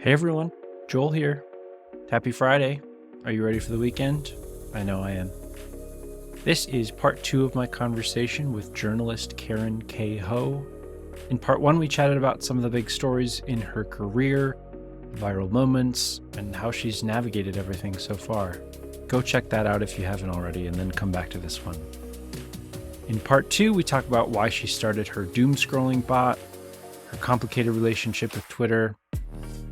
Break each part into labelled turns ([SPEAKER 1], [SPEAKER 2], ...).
[SPEAKER 1] Hey everyone, Joel here. Happy Friday. Are you ready for the weekend? I know I am. This is part 2 of my conversation with journalist Karen K. Ho. In part 1, we chatted about some of the big stories in her career, viral moments, and how she's navigated everything so far. Go check that out if you haven't already, and then come back to this one. In part 2, we talk about why she started her doomscrolling bot, her complicated relationship with Twitter.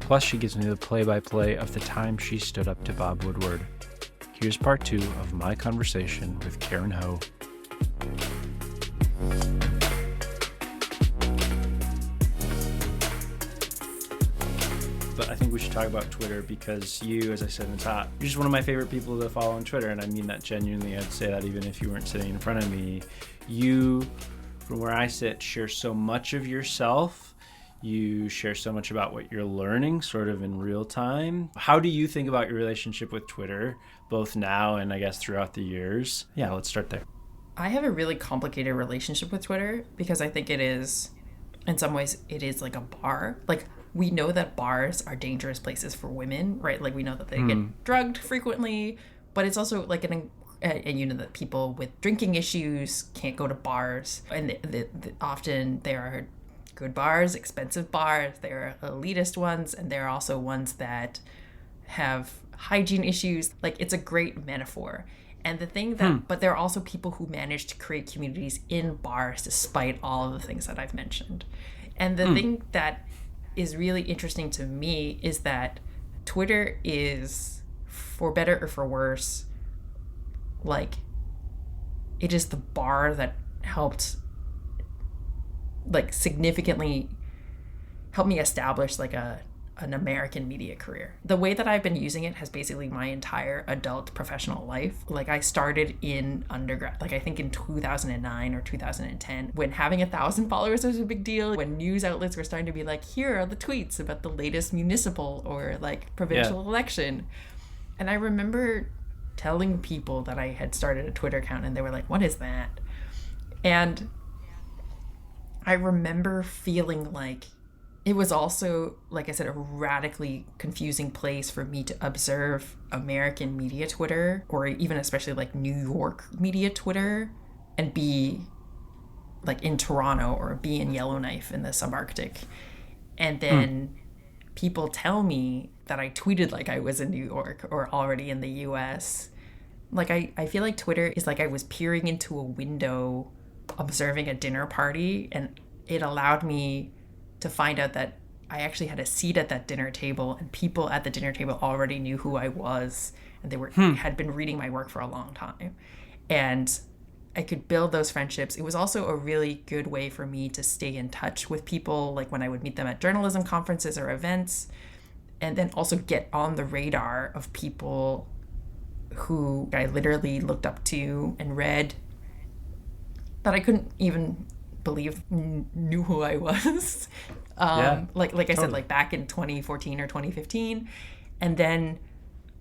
[SPEAKER 1] Plus, she gives me the play-by-play of the time she stood up to Bob Woodward. Here's part 2 of my conversation with Karen Ho. But I think we should talk about Twitter because you, as I said in the top, you're just one of my favorite people to follow on Twitter, and I mean that genuinely. I'd say that even if you weren't sitting in front of me. You, from where I sit, share so much of yourself. You share so much about what you're learning sort of in real time. How do you think about your relationship with Twitter, both now and I guess throughout the years? Yeah, let's start there.
[SPEAKER 2] I have a really complicated relationship with Twitter because I think it is, in some ways, it is like a bar. Like, we know that bars are dangerous places for women, right? Like, we know that they get drugged frequently, but it's also like and you know that people with drinking issues can't go to bars. And often there are good bars, expensive bars, there are elitist ones, and there are also ones that have hygiene issues. Like, it's a great metaphor. And the thing that, but there are also people who manage to create communities in bars despite all of the things that I've mentioned. And the thing that is really interesting to me is that Twitter is, for better or for worse, like, it is the bar that helped like significantly help me establish like an American media career. The way that I've been using it has basically my entire adult professional life. Like, I started in undergrad, like I think in 2009 or 2010, when having 1,000 followers was a big deal, when news outlets were starting to be like, here are the tweets about the latest municipal or like provincial election. And I remember telling people that I had started a Twitter account and they were like, what is that? And I remember feeling like it was also, like I said, a radically confusing place for me to observe American media Twitter, or even especially like New York media Twitter, and be like in Toronto or be in Yellowknife in the subarctic. And then people tell me that I tweeted like I was in New York or already in the US. Like, I feel like Twitter is like I was peering into a window observing a dinner party, and it allowed me to find out that I actually had a seat at that dinner table, and people at the dinner table already knew who I was, and they were had been reading my work for a long time, and I could build those friendships. It was also a really good way for me to stay in touch with people, like when I would meet them at journalism conferences or events, and then also get on the radar of people who I literally looked up to and read that I couldn't even believe knew who I was. Like I said, like back in 2014 or 2015. And then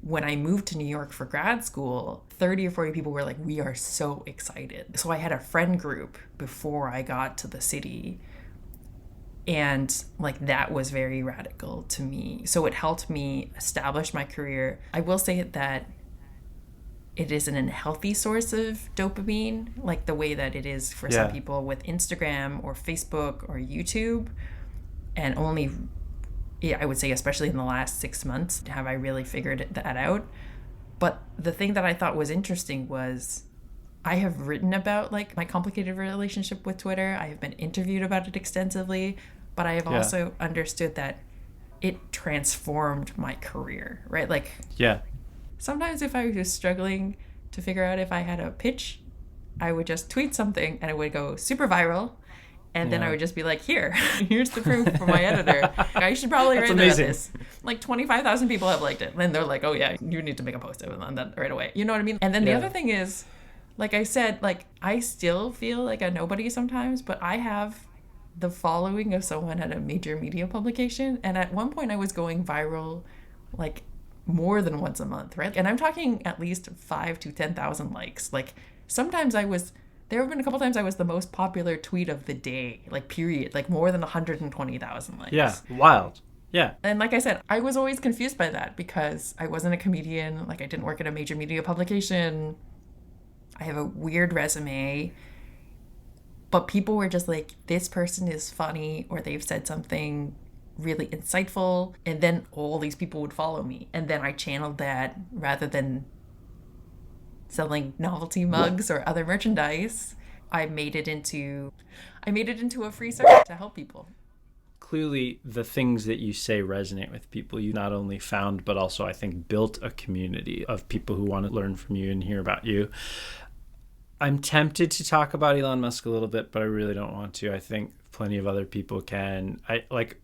[SPEAKER 2] when I moved to New York for grad school, 30 or 40 people were like, we are so excited. So I had a friend group before I got to the city. And like, that was very radical to me. So it helped me establish my career. I will say that it isn't a healthy source of dopamine, like the way that it is for some people with Instagram or Facebook or YouTube. And only, I would say, especially in the last 6 months, have I really figured that out. But the thing that I thought was interesting was I have written about like my complicated relationship with Twitter. I have been interviewed about it extensively, but I have also understood that it transformed my career, right? Like, sometimes if I was struggling to figure out if I had a pitch, I would just tweet something and it would go super viral. And then I would just be like, here's the proof from my editor. I should probably write about this. Like 25,000 people have liked it. And they're like, oh yeah, you need to make a post on that right away. You know what I mean? And then the other thing is, like I said, like I still feel like a nobody sometimes, but I have the following of someone at a major media publication. And at one point I was going viral, like more than once a month, right? And I'm talking at least 5 to 10,000 likes. Like, sometimes there have been a couple times I was the most popular tweet of the day, like period, like more than 120,000 likes.
[SPEAKER 1] Yeah, wild. Yeah.
[SPEAKER 2] And like I said, I was always confused by that because I wasn't a comedian. Like, I didn't work at a major media publication. I have a weird resume. But people were just like, this person is funny, or they've said something really insightful. And then all these people would follow me. And then I channeled that rather than selling novelty mugs or other merchandise. I made it into a free service to help people.
[SPEAKER 1] Clearly, the things that you say resonate with people. You not only found, but also, I think, built a community of people who want to learn from you and hear about you. I'm tempted to talk about Elon Musk a little bit, but I really don't want to. I think plenty of other people can.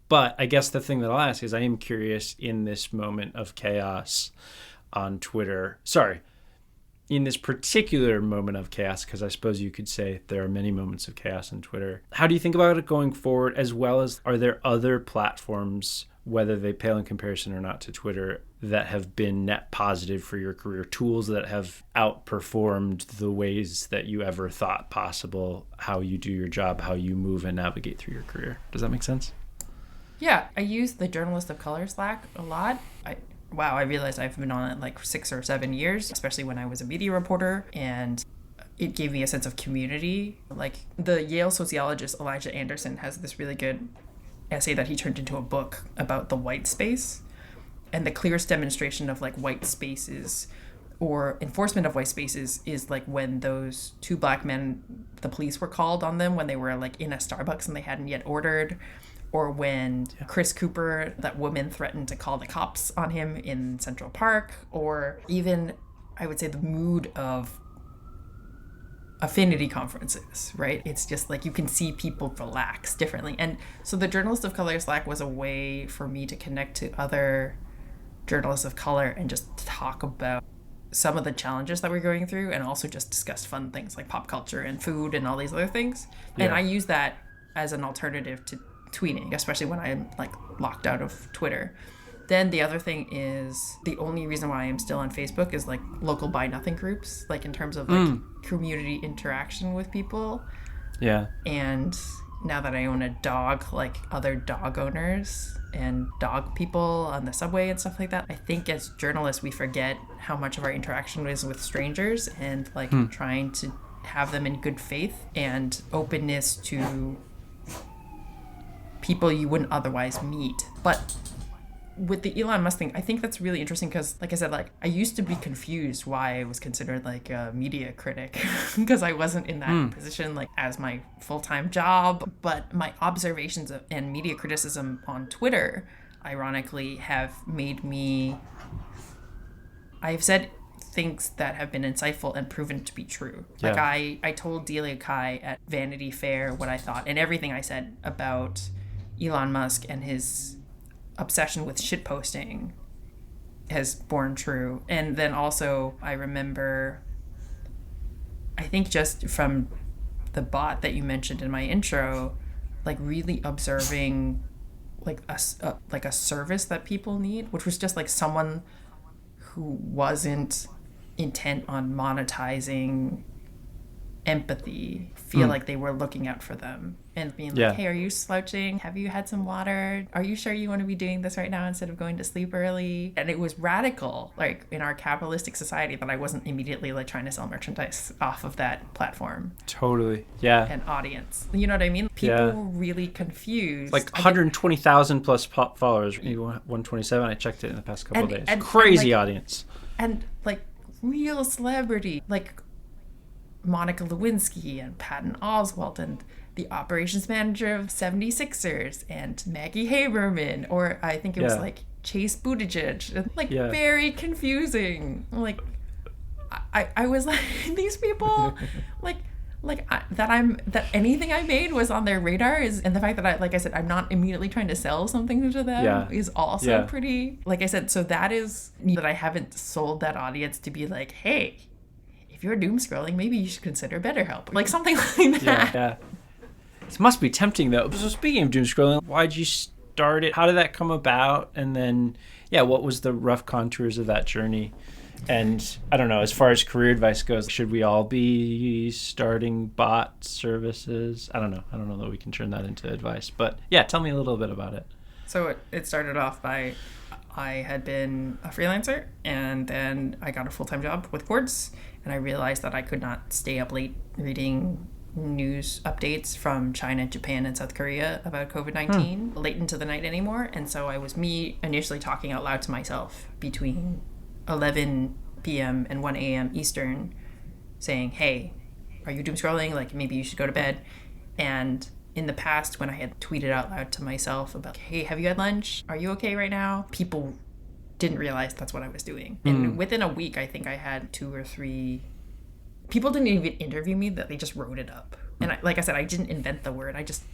[SPEAKER 1] But I guess the thing that I'll ask is, I am curious in this moment of chaos on Twitter. In this particular moment of chaos, because I suppose you could say there are many moments of chaos on Twitter. How do you think about it going forward, as well as are there other platforms, whether they pale in comparison or not to Twitter, that have been net positive for your career, tools that have outperformed the ways that you ever thought possible, how you do your job, how you move and navigate through your career? Does that make sense?
[SPEAKER 2] Yeah, I use the Journalist of Color Slack a lot. I realized I've been on it like 6 or 7 years, especially when I was a media reporter, and it gave me a sense of community. Like, the Yale sociologist Elijah Anderson has this really good essay that he turned into a book about the white space, and the clearest demonstration of like white spaces or enforcement of white spaces is like when those 2 black men, the police were called on them when they were like in a Starbucks and they hadn't yet ordered. Or when Chris Cooper, that woman, threatened to call the cops on him in Central Park. Or even, I would say, the mood of affinity conferences, right? It's just like you can see people relax differently. And so the Journalist of Color Slack was a way for me to connect to other journalists of color and just talk about some of the challenges that we're going through, and also just discuss fun things like pop culture and food and all these other things. Yeah. And I use that as an alternative to tweeting, especially when I'm like locked out of Twitter. Then the other thing is, the only reason why I'm still on Facebook is like local buy nothing groups, like in terms of like community interaction with people. Yeah. And now that I own a dog, like other dog owners and dog people on the subway and stuff like that, I think as journalists we forget how much of our interaction is with strangers, and like trying to have them in good faith and openness to people you wouldn't otherwise meet. But with the Elon Musk thing, I think that's really interesting because, like I said, like I used to be confused why I was considered like a media critic because I wasn't in that position like as my full-time job. But my observations of, and media criticism on Twitter, ironically, have made me, I've said things that have been insightful and proven to be true. Yeah. Like I told Delia Kai at Vanity Fair what I thought, and everything I said about Elon Musk and his obsession with shitposting has borne true. And then also I remember, I think just from the bot that you mentioned in my intro, like really observing like a service that people need, which was just like someone who wasn't intent on monetizing empathy, feel like they were looking out for them and being like, hey, are you slouching? Have you had some water? Are you sure you want to be doing this right now instead of going to sleep early? And it was radical, like in our capitalistic society, that I wasn't immediately like trying to sell merchandise off of that platform.
[SPEAKER 1] Totally. Yeah.
[SPEAKER 2] And audience. You know what I mean? People were really confused.
[SPEAKER 1] Like 120,000 plus followers, maybe 127. I checked it in the past couple of days. Crazy audience. And
[SPEAKER 2] like real celebrity, like Monica Lewinsky and Patton Oswalt and the operations manager of 76ers and Maggie Haberman, or I think it was like Chase Buttigieg. Like very confusing. Like I was like, these people that anything I made was on their radar is, and the fact that like I said, I'm not immediately trying to sell something to them is also pretty, like I said, so that is that I haven't sold that audience to be like, hey, if you're doom scrolling, maybe you should consider BetterHelp. Like something like that. Yeah.
[SPEAKER 1] It must be tempting though. So speaking of doom scrolling, why'd you start it? How did that come about? And then, what was the rough contours of that journey? And I don't know, as far as career advice goes, should we all be starting bot services? I don't know that we can turn that into advice. But tell me a little bit about it.
[SPEAKER 2] So it started off by I had been a freelancer, and then I got a full-time job with Quartz, and I realized that I could not stay up late reading news updates from China, Japan, and South Korea about COVID-19 late into the night anymore. And so I was initially talking out loud to myself between 11 p.m. and 1 a.m. Eastern, saying, hey, are you doom scrolling? Like, maybe you should go to bed. And in the past, when I had tweeted out loud to myself about, hey, have you had lunch? Are you okay right now? People didn't realize that's what I was doing. And within a week, I think I had 2 or 3 people didn't even interview me, that they just wrote it up. And like I said, I didn't invent the word. I just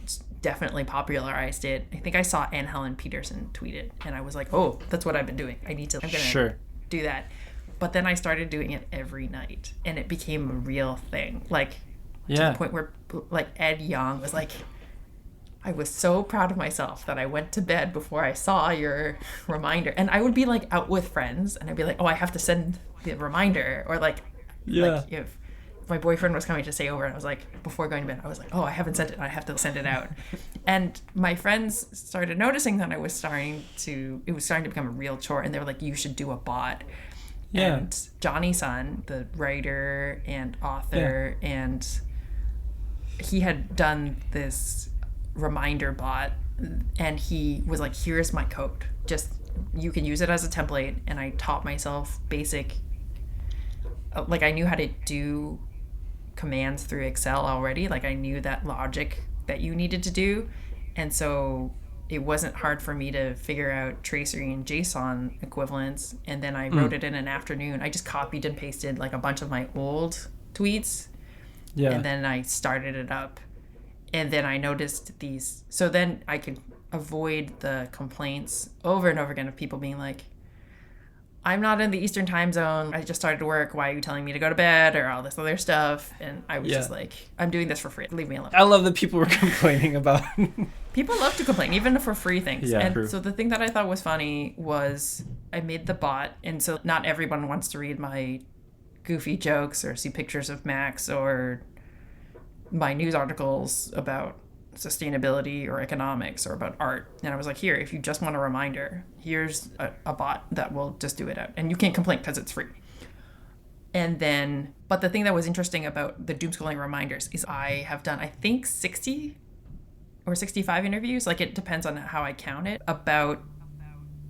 [SPEAKER 2] definitely popularized it. I think I saw Anne Helen Peterson tweet it, and I was like, oh, that's what I've been doing. I'm going to do that. But then I started doing it every night, and it became a real thing. Like, to the point where, like, Ed Young was like, I was so proud of myself that I went to bed before I saw your reminder. And I would be, like, out with friends, and I'd be like, oh, I have to send the reminder. Or, like if my boyfriend was coming to stay over, and I was like, before going to bed, I was like, oh, I haven't sent it. I have to send it out. And my friends started noticing that it was starting to become a real chore. And they were like, you should do a bot. Yeah. And Johnny Sun, the writer and author, and he had done this reminder bot, and he was like, here's my code. Just, you can use it as a template. And I taught myself basic, like, I knew how to do commands through Excel already. Like, I knew that logic that you needed to do. And so it wasn't hard for me to figure out tracery and JSON equivalents. And then I wrote it in an afternoon. I just copied and pasted like a bunch of my old tweets. Yeah. And then I started it up. And then I noticed these. So then I could avoid the complaints over and over again of people being like, I'm not in the Eastern time zone. I just started work. Why are you telling me to go to bed, or all this other stuff? And I was just like, I'm doing this for free. Leave me alone.
[SPEAKER 1] I love that people were complaining about.
[SPEAKER 2] People love to complain, even for free things.
[SPEAKER 1] Yeah,
[SPEAKER 2] and
[SPEAKER 1] true.
[SPEAKER 2] So the thing that I thought was funny was I made the bot. And so not everyone wants to read my goofy jokes or see pictures of Max or my news articles about sustainability or economics or about art. And I was like, here, if you just want a reminder, here's a bot that will just do it out. And you can't complain because it's free. And then, but the thing that was interesting about the doomscrolling reminders is I have done, I think, 60 or 65 interviews, like it depends on how I count it, about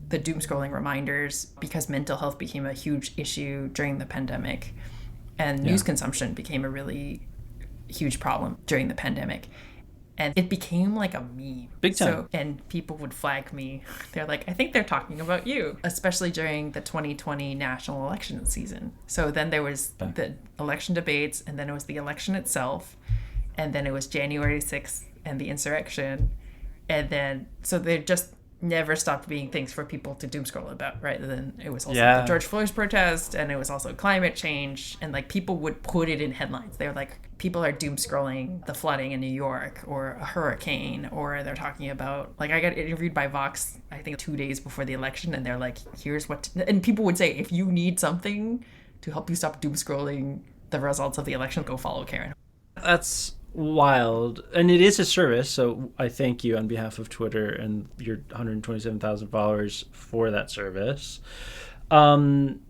[SPEAKER 2] the doomscrolling reminders, because mental health became a huge issue during the pandemic, and news consumption became a really huge problem during the pandemic. And it became like a meme.
[SPEAKER 1] Big time.
[SPEAKER 2] So, and people would flag me. They're like, I think they're talking about you, especially during the 2020 national election season. So then there was the election debates, and then it was the election itself, and then it was January 6th and the insurrection. And then, so they just never stopped being things for people to doom scroll about, right? And then it was also the George Floyd's protest, and it was also climate change, and like people would put it in headlines. They were like, people are doom scrolling the flooding in New York or a hurricane, or they're talking about, like, I got interviewed by Vox, I think 2 days before the election, and they're like, here's what, and people would say, if you need something to help you stop doom scrolling the results of the election, go follow Karen.
[SPEAKER 1] That's wild. And it is a service, so I thank you on behalf of Twitter and your 127,000 followers for that service. I'm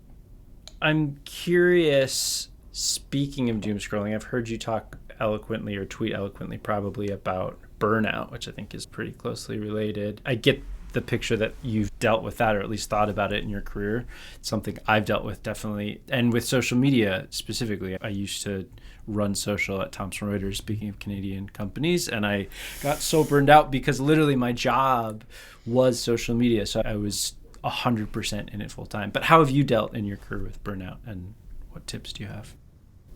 [SPEAKER 1] curious, speaking of doom scrolling, I've heard you talk eloquently, or tweet eloquently probably, about burnout, which I think is pretty closely related. I get the picture that you've dealt with that, or at least thought about it in your career. It's something I've dealt with, definitely. And with social media specifically, I used to run social at Thomson Reuters, speaking of Canadian companies, and I got so burned out because literally my job was social media, so I was 100% in it full time. But how have you dealt in your career with burnout, and what tips do you have?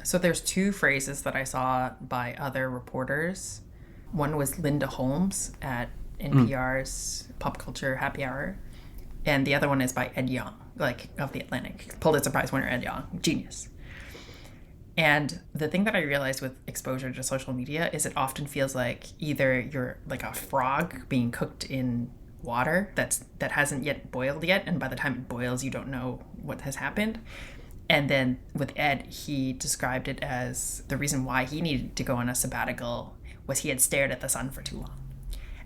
[SPEAKER 2] So there's 2 phrases that I saw by other reporters. One was Linda Holmes at NPR's Pop Culture Happy Hour, and the other one is by Ed Young, like, of The Atlantic, Pulitzer Prize winner Ed Young, genius. And the thing that I realized with exposure to social media is it often feels like either you're like a frog being cooked in water that hasn't yet boiled yet, and by the time it boils, you don't know what has happened. And then with Ed, he described it as the reason why he needed to go on a sabbatical was he had stared at the sun for too long.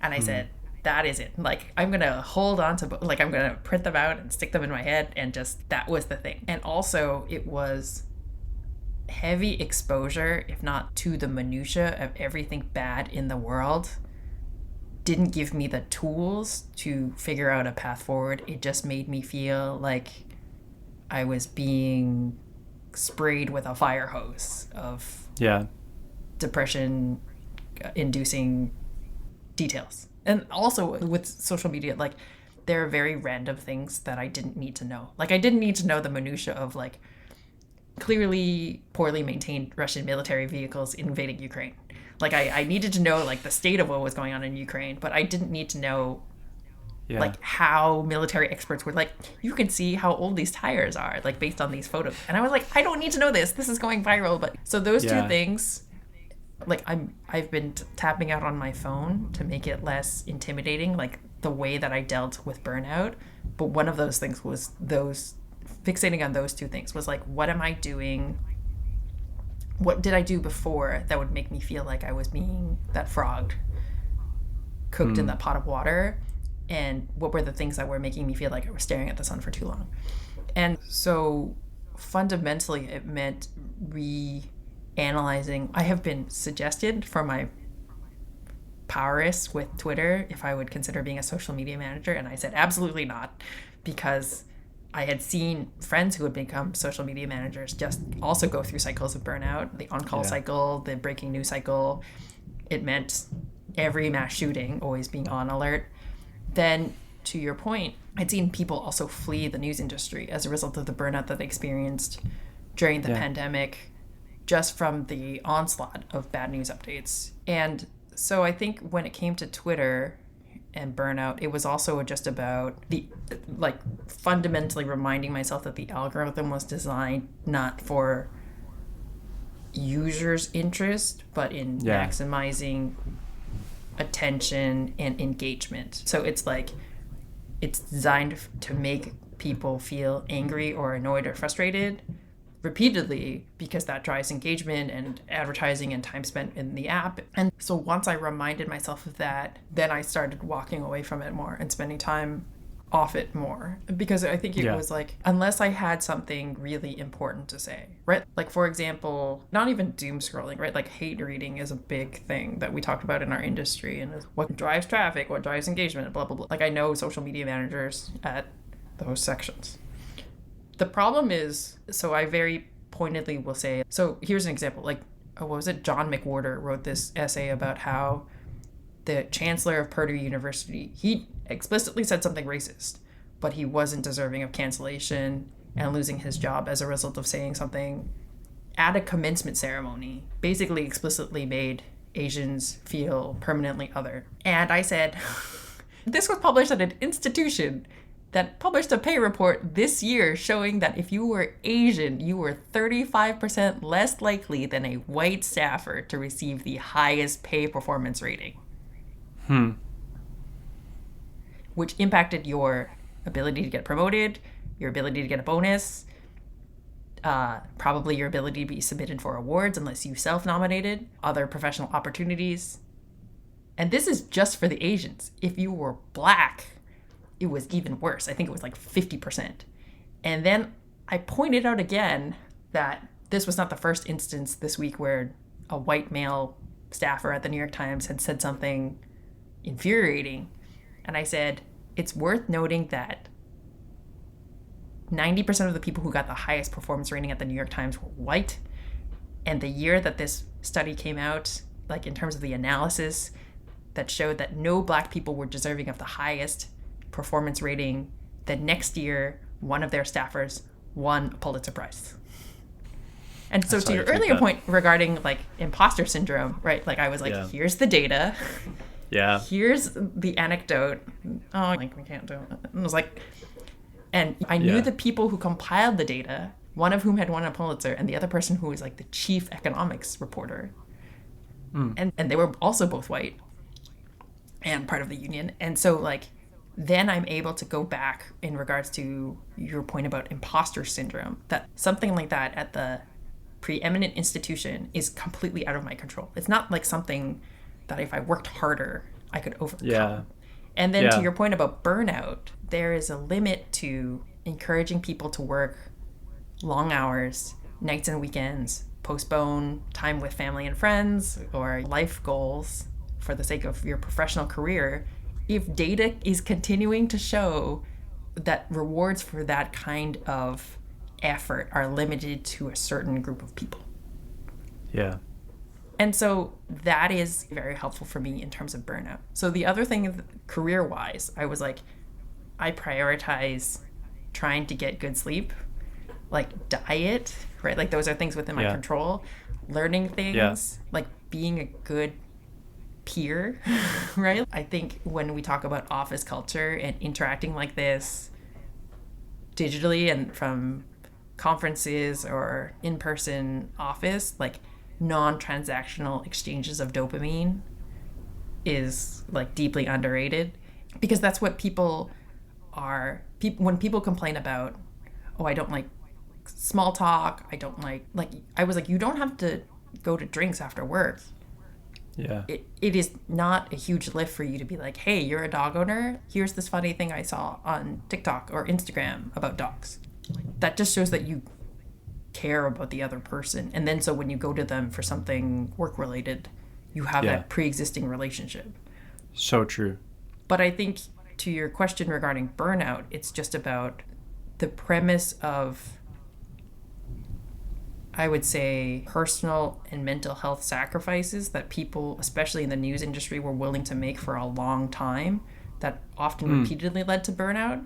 [SPEAKER 2] And I said, that is it. Like, I'm gonna hold on to, like, I'm gonna print them out and stick them in my head, and just, that was the thing. And also, it was heavy exposure, if not to the minutia of everything bad in the world, didn't give me the tools to figure out a path forward. It just made me feel like I was being sprayed with a fire hose of depression inducing details. And also with social media, like, there are very random things that I didn't need to know. Like, I didn't need to know the minutia of, like, clearly poorly maintained Russian military vehicles invading Ukraine. Like, I needed to know, like, the state of what was going on in Ukraine, but I didn't need to know like how military experts were like, you can see how old these tires are, like, based on these photos. And I was like, I don't need to know this. This is going viral. But so those two things, like, I've been tapping out on my phone to make it less intimidating, like the way that I dealt with burnout. But one of those things was fixating on those two things was like, what am I doing? What did I do before that would make me feel like I was being that frog cooked in that pot of water? And what were the things that were making me feel like I was staring at the sun for too long? And so fundamentally, it meant reanalyzing. I have been suggested for my prowess with Twitter if I would consider being a social media manager. And I said, absolutely not, because I had seen friends who had become social media managers just also go through cycles of burnout, the on-call cycle, the breaking news cycle. It meant every mass shooting always being on alert. Then, to your point, I'd seen people also flee the news industry as a result of the burnout that they experienced during the pandemic, just from the onslaught of bad news updates. And so I think when it came to Twitter and burnout, it was also just about fundamentally reminding myself that the algorithm was designed not for users' interest, but in maximizing attention and engagement. So it's like, it's designed to make people feel angry or annoyed or frustrated repeatedly, because that drives engagement and advertising and time spent in the app. And so once I reminded myself of that, then I started walking away from it more and spending time off it more, because I think it was like, unless I had something really important to say, right? Like, for example, not even doom scrolling, right? Like, hate reading is a big thing that we talked about in our industry, and what drives traffic, what drives engagement, blah, blah, blah. Like, I know social media managers at those sections. The problem is, so I very pointedly will say, so here's an example, like, what was it? John McWhorter wrote this essay about how the chancellor of Purdue University, he explicitly said something racist, but he wasn't deserving of cancellation and losing his job as a result of saying something at a commencement ceremony, basically explicitly made Asians feel permanently other. And I said, this was published at an institution that published a pay report this year showing that if you were Asian, you were 35% less likely than a white staffer to receive the highest pay performance rating. Which impacted your ability to get promoted, your ability to get a bonus, probably your ability to be submitted for awards unless you self-nominated, other professional opportunities. And this is just for the Asians. If you were Black, it was even worse. I think it was like 50%. And then I pointed out again that this was not the first instance this week where a white male staffer at the New York Times had said something infuriating. And I said, it's worth noting that 90% of the people who got the highest performance rating at the New York Times were white. And the year that this study came out, like in terms of the analysis that showed that no Black people were deserving of the highest performance rating, the next year, one of their staffers won a Pulitzer Prize. And so to your earlier point regarding like imposter syndrome, right? Like I was like, here's the data. Here's the anecdote. Oh, like we can't do it. And I was like, and I knew the people who compiled the data, one of whom had won a Pulitzer, and the other person who was like the chief economics reporter. And they were also both white and part of the union. And so like, then I'm able to go back in regards to your point about imposter syndrome, that something like that at the preeminent institution is completely out of my control. It's not like something that if I worked harder, I could overcome. And then to
[SPEAKER 1] Yeah.
[SPEAKER 2] your point about burnout, there is a limit to encouraging people to work long hours, nights and weekends, postpone time with family and friends or life goals for the sake of your professional career. If data is continuing to show that rewards for that kind of effort are limited to a certain group of people.
[SPEAKER 1] Yeah.
[SPEAKER 2] And so that is very helpful for me in terms of burnout. So the other thing, career wise, I was like, I prioritize trying to get good sleep, like diet, right? Like those are things within my
[SPEAKER 1] Yeah.
[SPEAKER 2] control. Learning things, like being a good peer, right? I think when we talk about office culture and interacting like this digitally and from conferences or in-person office, like non-transactional exchanges of dopamine is like deeply underrated, because that's what people are when people complain about, oh, I don't like small talk, I don't like I was like, you don't have to go to drinks after work.
[SPEAKER 1] Yeah.
[SPEAKER 2] It is not a huge lift for you to be like, hey, you're a dog owner, here's this funny thing I saw on TikTok or Instagram about dogs. That just shows that you care about the other person. And then so when you go to them for something work related, you have
[SPEAKER 1] Yeah.
[SPEAKER 2] that pre-existing relationship.
[SPEAKER 1] So true.
[SPEAKER 2] But I think to your question regarding burnout, it's just about the premise of, I would say, personal and mental health sacrifices that people, especially in the news industry, were willing to make for a long time, that often repeatedly led to burnout.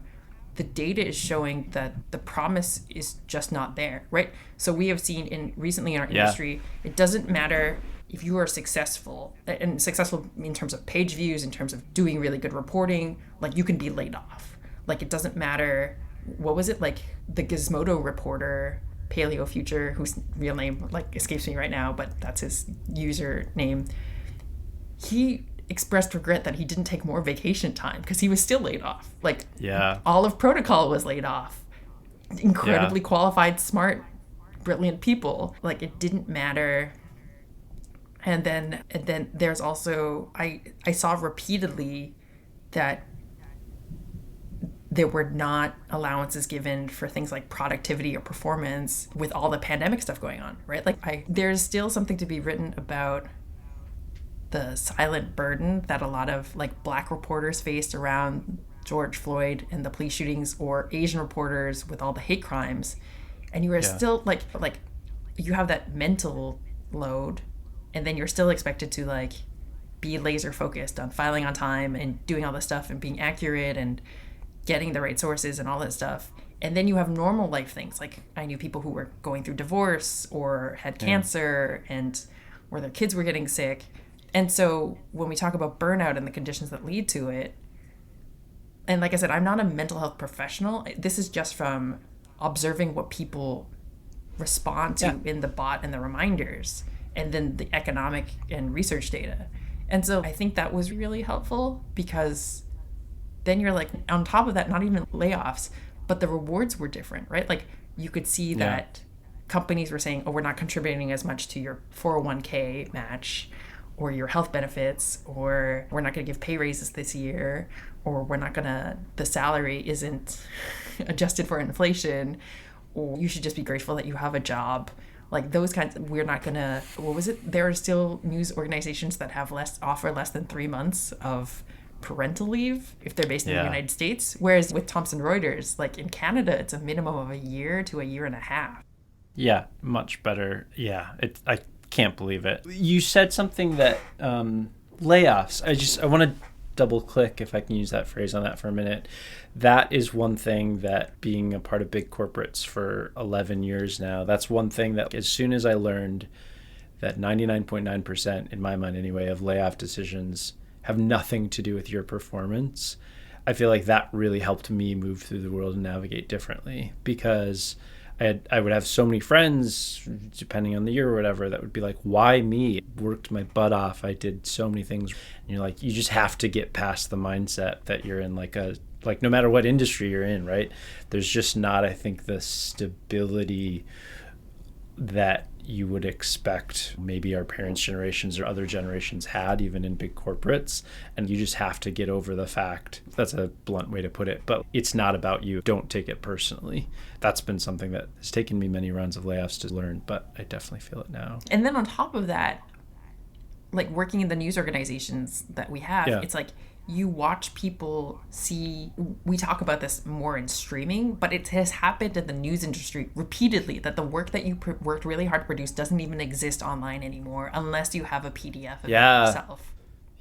[SPEAKER 2] The data is showing that the promise is just not there, right? So we have seen recently in our industry, it doesn't matter if you are successful, and successful in terms of page views, in terms of doing really good reporting, like you can be laid off. Like it doesn't matter, what was it, like the Gizmodo reporter, Paleo Future, whose real name like escapes me right now, but that's his username. He expressed regret that he didn't take more vacation time because he was still laid off. Like,
[SPEAKER 1] Yeah.
[SPEAKER 2] all of protocol was laid off. Incredibly qualified, smart, brilliant people. Like, it didn't matter. And then there's also, I saw repeatedly that there were not allowances given for things like productivity or performance with all the pandemic stuff going on, right? Like, there's still something to be written about the silent burden that a lot of like Black reporters faced around George Floyd and the police shootings, or Asian reporters with all the hate crimes. And you are still like you have that mental load, and then you're still expected to like be laser focused on filing on time and doing all this stuff and being accurate and getting the right sources and all that stuff. And then you have normal life things. Like, I knew people who were going through divorce or had cancer, and or their kids were getting sick. And so when we talk about burnout and the conditions that lead to it, and like I said, I'm not a mental health professional. This is just from observing what people respond to in the bot and the reminders, and then the economic and research data. And so I think that was really helpful, because then you're like, on top of that, not even layoffs, but the rewards were different, right? Like, you could see that companies were saying, oh, we're not contributing as much to your 401k match or your health benefits, or we're not going to give pay raises this year, or we're not going to, the salary isn't adjusted for inflation, or you should just be grateful that you have a job. Like those kinds of, we're not going to, what was it? There are still news organizations that have offer less than 3 months of parental leave if they're based in the United States. Whereas with Thomson Reuters, like in Canada, it's a minimum of a year to a year and a half.
[SPEAKER 1] Yeah, much better. Yeah, I can't believe it. You said something that layoffs. I want to double click, if I can use that phrase, on that for a minute. That is one thing that, being a part of big corporates for 11 years now, that's one thing that as soon as I learned that 99.9%, in my mind anyway, of layoff decisions have nothing to do with your performance, I feel like that really helped me move through the world and navigate differently, because I would have so many friends, depending on the year or whatever, that would be like, why me? Worked my butt off. I did so many things. And you're like, you just have to get past the mindset that you're in like no matter what industry you're in, right? There's just not, I think, the stability that you would expect maybe our parents' generations or other generations had, even in big corporates. And you just have to get over the fact, that's a blunt way to put it, but it's not about you. Don't take it personally. That's been something that has taken me many rounds of layoffs to learn, but I definitely feel it now.
[SPEAKER 2] And then on top of that, like working in the news organizations that we have, it's like you watch people see, we talk about this more in streaming, but it has happened in the news industry repeatedly that the work that you worked really hard to produce doesn't even exist online anymore unless you have a PDF of it yourself.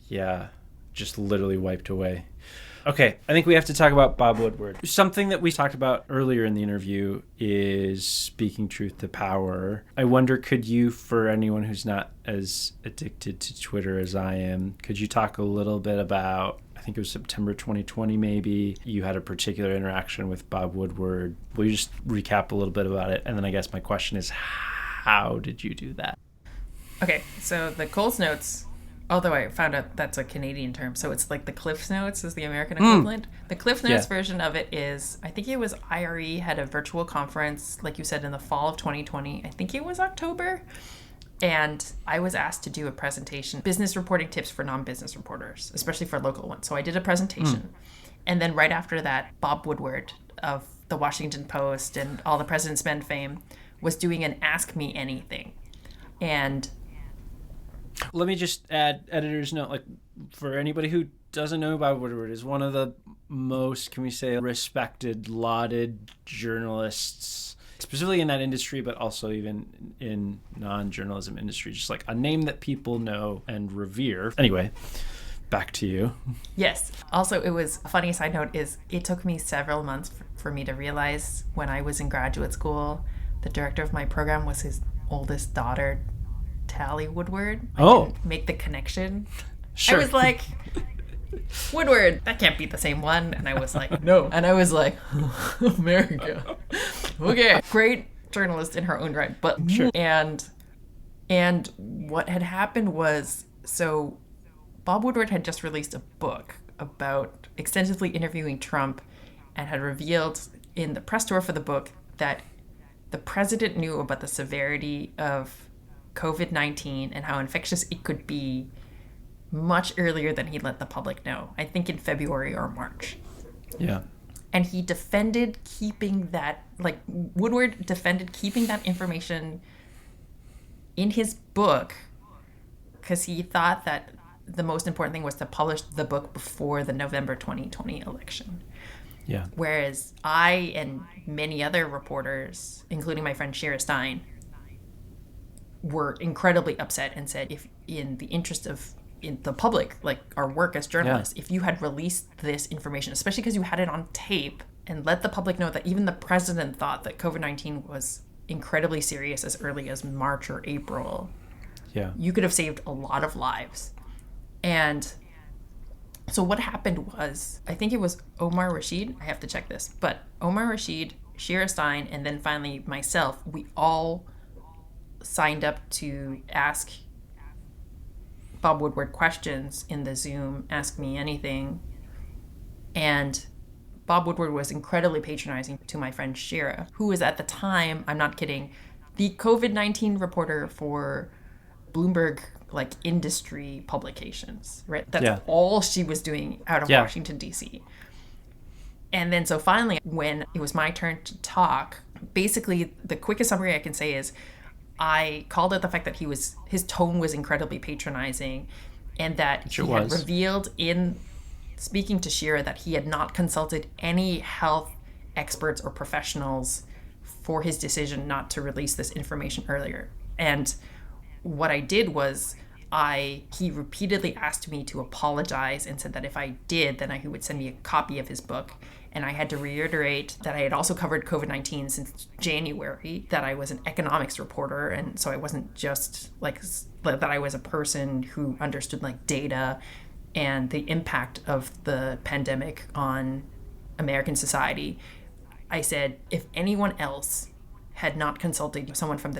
[SPEAKER 1] Yeah, just literally wiped away. Okay, I think we have to talk about Bob Woodward. Something that we talked about earlier in the interview is speaking truth to power. I wonder, could you, for anyone who's not as addicted to Twitter as I am, could you talk a little bit about, I think it was September 2020 maybe, you had a particular interaction with Bob Woodward. Will you just recap a little bit about it? And then I guess my question is, how did you do that?
[SPEAKER 2] Okay, so the Coles Notes, although I found out that's a Canadian term, so it's like the Cliff Notes is the American equivalent. The Cliff Notes version of it is, I think it was IRE had a virtual conference, like you said, in the fall of 2020. I think it was October. And I was asked to do a presentation, business reporting tips for non-business reporters, especially for local ones. So I did a presentation. And then right after that, Bob Woodward of the Washington Post and all the President's Men fame was doing an Ask Me Anything. And
[SPEAKER 1] let me just add editor's note, like for anybody who doesn't know, Bob Woodward is one of the most, can we say, respected, lauded journalists, specifically in that industry, but also even in non-journalism industry, just like a name that people know and revere. Anyway, back to you.
[SPEAKER 2] Yes. Also, it was a funny side note is it took me several months for me to realize when I was in graduate school, the director of my program was his oldest daughter, Tally Woodward. I didn't make the connection. Sure. I was like, Woodward, that can't be the same one. And I was like, no. And I was like, America. Okay. Great journalist in her own right. But sure. And what had happened was, so Bob Woodward had just released a book about extensively interviewing Trump and had revealed in the press tour for the book that the president knew about the severity of COVID-19 and how infectious it could be much earlier than he let the public know. I think in February or March.
[SPEAKER 1] Yeah.
[SPEAKER 2] And he defended keeping that, like Woodward defended keeping that information in his book because he thought that the most important thing was to publish the book before the November 2020 election.
[SPEAKER 1] Yeah.
[SPEAKER 2] Whereas I and many other reporters, including my friend Shira Stein, were incredibly upset and said, if in the interest of in the public, like our work as journalists, if you had released this information, especially because you had it on tape and let the public know that even the president thought that COVID-19 was incredibly serious as early as March or April, you could have saved a lot of lives. And so what happened was, I think it was Omar Rashid, I have to check this, but Omar Rashid, Shira Stein, and then finally myself, we all signed up to ask Bob Woodward questions in the Zoom Ask Me Anything. And Bob Woodward was incredibly patronizing to my friend Shira, who was at the time, I'm not kidding, the COVID-19 reporter for Bloomberg like industry publications, right? That's all she was doing out of Washington, D.C. And then so finally, when it was my turn to talk, basically the quickest summary I can say is I called out the fact that his tone was incredibly patronizing and that he had revealed in speaking to Shira that he had not consulted any health experts or professionals for his decision not to release this information earlier. And what I did was he repeatedly asked me to apologize and said that if I did, then he would send me a copy of his book. And I had to reiterate that I had also covered COVID-19 since January, that I was an economics reporter. And so I wasn't just like that I was a person who understood like data and the impact of the pandemic on American society. I said, if anyone else had not consulted someone from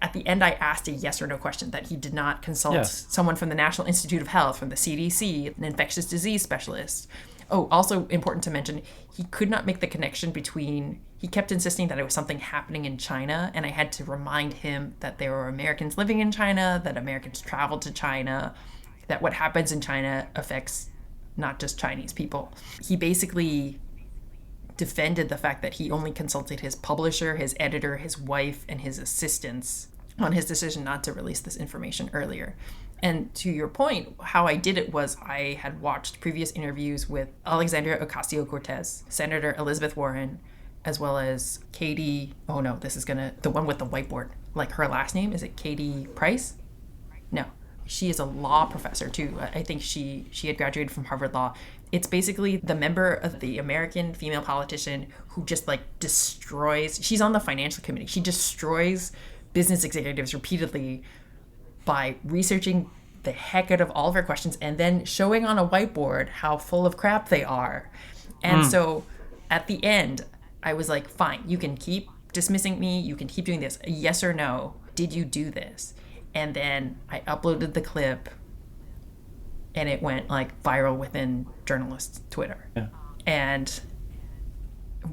[SPEAKER 2] at the end, I asked a yes or no question that he did not consult someone from the National Institute of Health, from the CDC, an infectious disease specialist. Oh, also important to mention, he could not make the connection between he kept insisting that it was something happening in China, and I had to remind him that there were Americans living in China, that Americans traveled to China, that what happens in China affects not just Chinese people. He basically defended the fact that he only consulted his publisher, his editor, his wife, and his assistants on his decision not to release this information earlier. And to your point, how I did it was I had watched previous interviews with Alexandria Ocasio-Cortez, Senator Elizabeth Warren, as well as Katie, the one with the whiteboard. Like her last name, is it Katie Price? No. She is a law professor too. I think she had graduated from Harvard Law. It's basically the member of the American female politician who just like destroys, she's on the financial committee. She destroys business executives repeatedly by researching the heck out of all of her questions and then showing on a whiteboard how full of crap they are. And so at the end, I was like, fine, you can keep dismissing me. You can keep doing this. Yes or no. Did you do this? And then I uploaded the clip and it went like viral within journalists' Twitter. Yeah.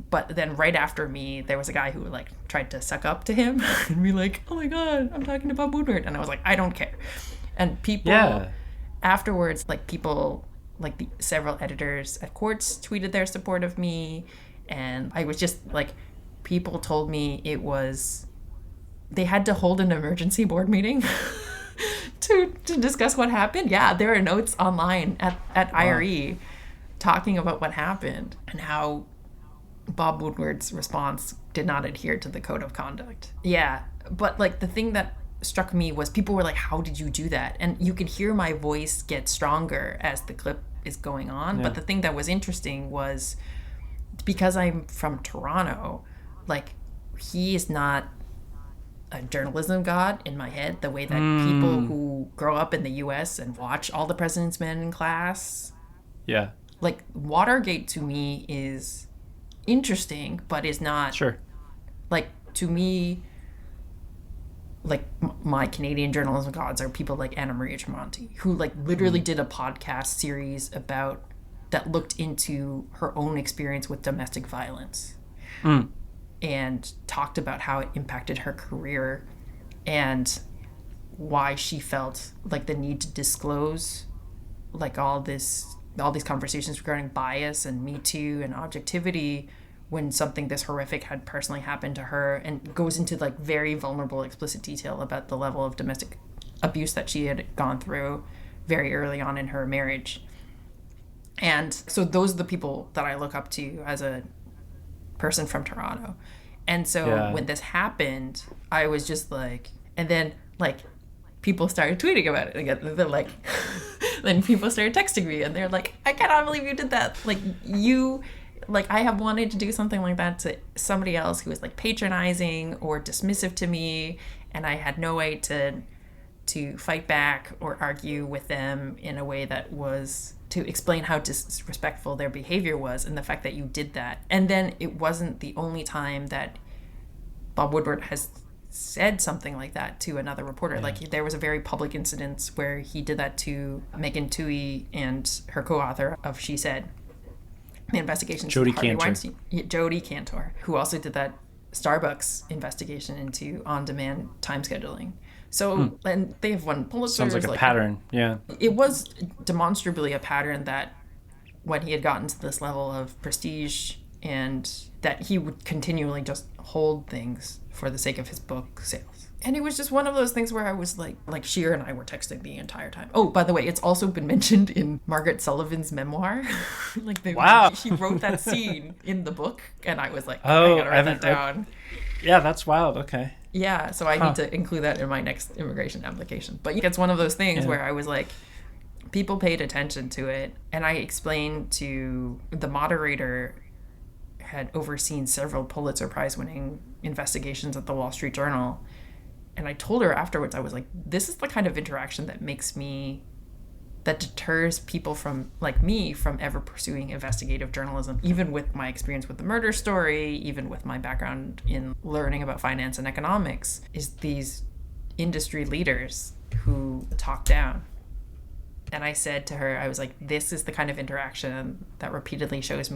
[SPEAKER 2] But then right after me, there was a guy who like tried to suck up to him and be like, oh my God, I'm talking to Bob Woodward. And I was like, I don't care. And people afterwards, like people, like several editors at Quartz tweeted their support of me. And I was just like, people told me they had to hold an emergency board meeting to discuss what happened. Yeah, there are notes online at IRE talking about what happened and how Bob Woodward's response did not adhere to the code of conduct. Yeah, but like the thing that struck me was people were like, how did you do that? And you could hear my voice get stronger as the clip is going on. Yeah. But the thing that was interesting was because I'm from Toronto, like he is not a journalism god in my head the way that people who grow up in the US and watch All the President's Men in class. Yeah. Like Watergate to me is interesting, but is not like to me like my Canadian journalism gods are people like Anna Maria Tremonti, who like literally did a podcast series about that looked into her own experience with domestic violence and talked about how it impacted her career and why she felt like the need to disclose like all these conversations regarding bias and Me Too and objectivity when something this horrific had personally happened to her, and goes into like very vulnerable, explicit detail about the level of domestic abuse that she had gone through very early on in her marriage. And so those are the people that I look up to as a person from Toronto. And so when this happened, I was just like, and then like people started tweeting about it again. They're like, then people started texting me and they're like, I cannot believe you did that. Like I have wanted to do something like that to somebody else who was like patronizing or dismissive to me, and I had no way to fight back or argue with them in a way that was to explain how disrespectful their behavior was, and the fact that you did that. And then it wasn't the only time that Bob Woodward has said something like that to another reporter. Like there was a very public incident where he did that to Megan Twohey and her co-author of She Said, the investigations
[SPEAKER 1] Jodi
[SPEAKER 2] into Harvey
[SPEAKER 1] Cantor.
[SPEAKER 2] Weinstein. Jodi Cantor, who also did that Starbucks investigation into on-demand time scheduling. So, and they have won Pulitzers.
[SPEAKER 1] Sounds like a pattern, yeah.
[SPEAKER 2] It was demonstrably a pattern that when he had gotten to this level of prestige and that he would continually just hold things for the sake of his book sales. And it was just one of those things where I was like Sheer and I were texting the entire time. Oh, by the way, it's also been mentioned in Margaret Sullivan's memoir. She wrote that scene in the book, and I was like, I gotta write that down.
[SPEAKER 1] Yeah, that's wild. Okay.
[SPEAKER 2] Yeah, so I need to include that in my next immigration application. But it's one of those things where I was like, people paid attention to it, and I explained to the moderator had overseen several Pulitzer Prize winning investigations at the Wall Street Journal. And I told her afterwards, I was like, this is the kind of interaction that deters people from, like me, from ever pursuing investigative journalism, even with my experience with the murder story, even with my background in learning about finance and economics, is these industry leaders who talk down. And I said to her, I was like, this is the kind of interaction that repeatedly deters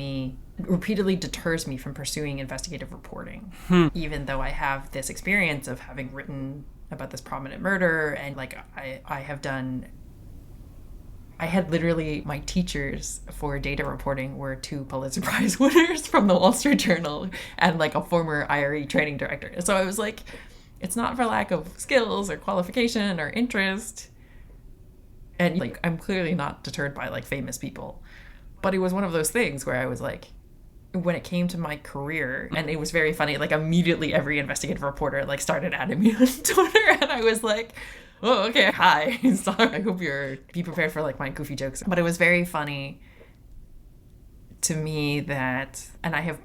[SPEAKER 2] me from pursuing investigative reporting. Even though I have this experience of having written about this prominent murder, and like I had literally, my teachers for data reporting were 2 Pulitzer Prize winners from the Wall Street Journal and like a former IRE training director. So I was like, it's not for lack of skills or qualification or interest. And like, I'm clearly not deterred by like famous people, but it was one of those things where I was like, when it came to my career, and it was very funny, like immediately every investigative reporter like started adding me on Twitter, and I was like, oh, okay, hi. Sorry, I hope be prepared for like my goofy jokes. But it was very funny to me that, and I have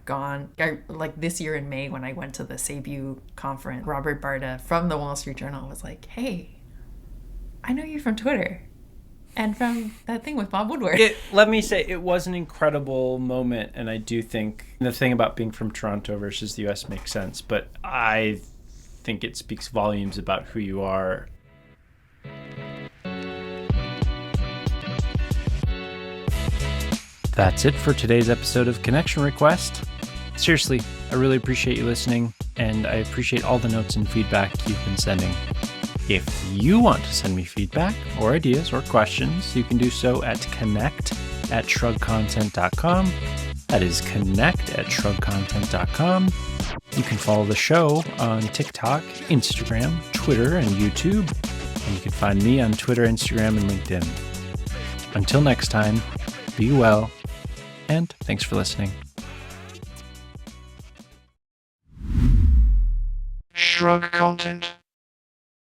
[SPEAKER 2] like this year in May when I went to the Cebu conference, Robert Barta from the Wall Street Journal was like, hey, I know you from Twitter. And from that thing with Bob Woodward.
[SPEAKER 1] Let me say, it was an incredible moment, and I do think the thing about being from Toronto versus the US makes sense, but I think it speaks volumes about who you are. That's it for today's episode of Connection Request. Seriously, I really appreciate you listening, and I appreciate all the notes and feedback you've been sending. If you want to send me feedback or ideas or questions, you can do so at connect@shrugcontent.com. That is connect@shrugcontent.com. You can follow the show on TikTok, Instagram, Twitter, and YouTube. And you can find me on Twitter, Instagram, and LinkedIn. Until next time, be well, and thanks for listening.
[SPEAKER 3] Shrug Content.